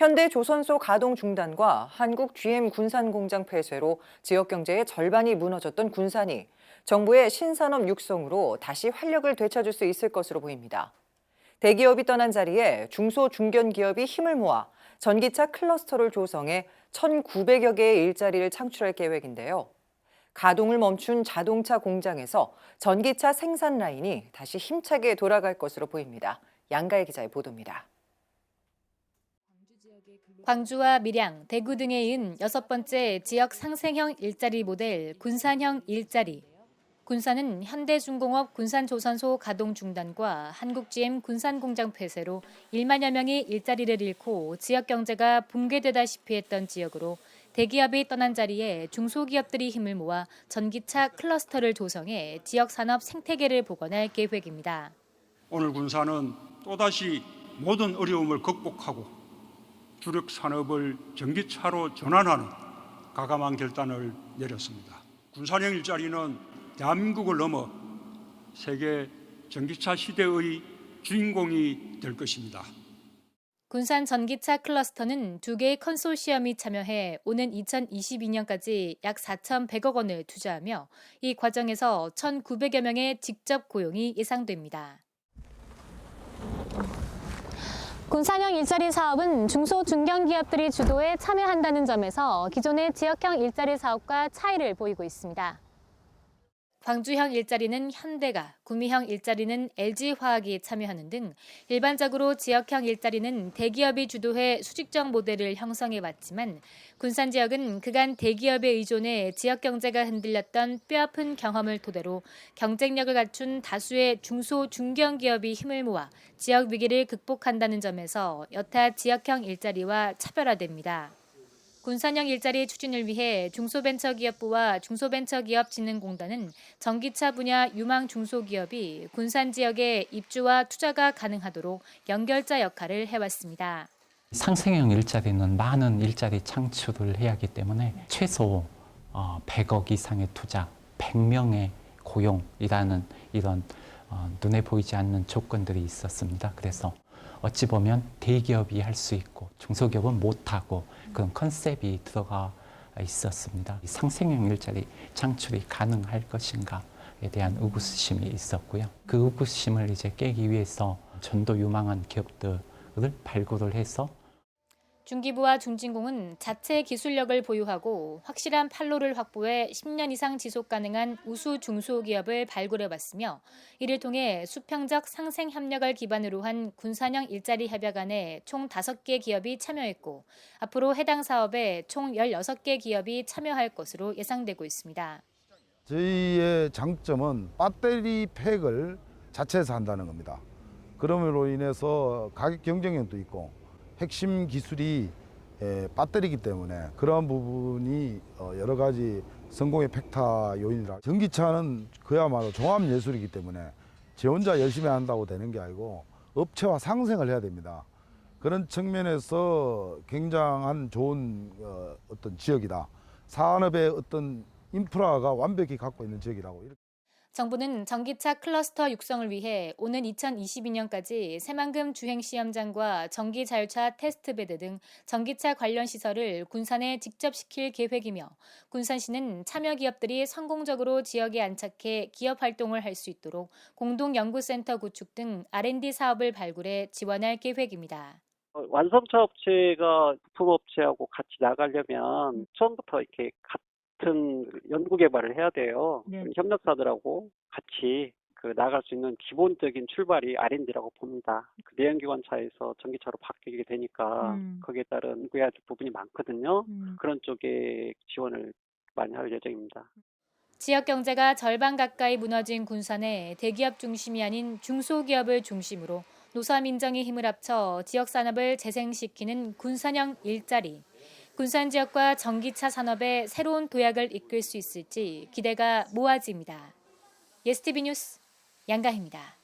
현대조선소 가동 중단과 한국 GM 군산공장 폐쇄로 지역 경제의 절반이 무너졌던 군산이 정부의 신산업 육성으로 다시 활력을 되찾을 수 있을 것으로 보입니다. 대기업이 떠난 자리에 중소 중견 기업이 힘을 모아 전기차 클러스터를 조성해 1,900여 개의 일자리를 창출할 계획인데요. 가동을 멈춘 자동차 공장에서 전기차 생산 라인이 다시 힘차게 돌아갈 것으로 보입니다. 양가희 기자의 보도입니다. 광주와 밀양, 대구 등에 이은 6번째 지역 상생형 일자리 모델 군산형 일자리. 군산은 현대중공업 군산조선소 가동 중단과 한국GM 군산공장 폐쇄로 1만여 명이 일자리를 잃고 지역 경제가 붕괴되다시피 했던 지역으로 대기업이 떠난 자리에 중소기업들이 힘을 모아 전기차 클러스터를 조성해 지역 산업 생태계를 복원할 계획입니다. 오늘 군산은 또다시 모든 어려움을 극복하고 주력 산업을 전기차로 전환하는 과감한 결단을 내렸습니다. 군산형 일자리는 대한민국을 넘어 세계 전기차 시대의 주인공이 될 것입니다. 군산 전기차 클러스터는 2개의 컨소시엄이 참여해 오는 2022년까지 약 4,100억 원을 투자하며 이 과정에서 1,900여 명의 직접 고용이 예상됩니다. 군산형 일자리 사업은 중소 중견 기업들이 주도해 참여한다는 점에서 기존의 지역형 일자리 사업과 차이를 보이고 있습니다. 광주형 일자리는 현대가, 구미형 일자리는 LG화학이 참여하는 등 일반적으로 지역형 일자리는 대기업이 주도해 수직적 모델을 형성해왔지만 군산 지역은 그간 대기업에 의존해 지역 경제가 흔들렸던 뼈아픈 경험을 토대로 경쟁력을 갖춘 다수의 중소 중견 기업이 힘을 모아 지역 위기를 극복한다는 점에서 여타 지역형 일자리와 차별화됩니다. 군산형 일자리 추진을 위해 중소벤처기업부와 중소벤처기업진흥공단은 전기차 분야 유망 중소기업이 군산 지역에 입주와 투자가 가능하도록 연결자 역할을 해왔습니다. 상생형 일자리는 많은 일자리 창출을 해야 하기 때문에 최소 100억 이상의 투자, 100명의 고용이라는 이런 눈에 보이지 않는 조건들이 있었습니다. 그래서 어찌 보면 대기업이 할 수 있고 중소기업은 못하고 그런 컨셉이 들어가 있었습니다. 상생형 일자리 창출이 가능할 것인가에 대한 의구심이 있었고요. 그 의구심을 이제 깨기 위해서 전도 유망한 기업들을 발굴을 해서 중기부와 중진공은 자체 기술력을 보유하고 확실한 판로를 확보해 10년 이상 지속 가능한 우수 중소기업을 발굴해왔으며 이를 통해 수평적 상생 협력을 기반으로 한 군산형 일자리 협약안에 총 5개 기업이 참여했고 앞으로 해당 사업에 총 16개 기업이 참여할 것으로 예상되고 있습니다. 저희의 장점은 배터리 팩을 자체에서 한다는 겁니다. 그럼으로 인해서 가격 경쟁력도 있고 핵심 기술이 배터리이기 때문에 그러한 부분이 여러 가지 성공의 팩타 요인이라. 전기차는 그야말로 종합예술이기 때문에 제 혼자 열심히 한다고 되는 게 아니고 업체와 상생을 해야 됩니다. 그런 측면에서 굉장한 좋은 어떤 지역이다. 산업의 어떤 인프라가 완벽히 갖고 있는 지역이라고. 정부는 전기차 클러스터 육성을 위해 오는 2022년까지 새만금 주행시험장과 전기자율차 테스트베드 등 전기차 관련 시설을 군산에 직접 시킬 계획이며 군산시는 참여 기업들이 성공적으로 지역에 안착해 기업 활동을 할 수 있도록 공동연구센터 구축 등 R&D 사업을 발굴해 지원할 계획입니다. 완성차 업체가 부품업체하고 같이 나가려면 처음부터 이렇게 같은 연구 개발을 해야 돼요. 네. 협력사들하고 같이 나갈 수 있는 기본적인 출발이 R&D라고 봅니다. 내연기관차에서 전기차로 바뀌게 되니까 거기에 따른 연구해야 될 부분이 많거든요. 그런 쪽에 지원을 많이 할 예정입니다. 지역 경제가 절반 가까이 무너진 군산에 대기업 중심이 아닌 중소기업을 중심으로 노사민정이 힘을 합쳐 지역 산업을 재생시키는 군산형 일자리. 군산 지역과 전기차 산업의 새로운 도약을 이끌 수 있을지 기대가 모아집니다. 예스티비 뉴스 양가희입니다.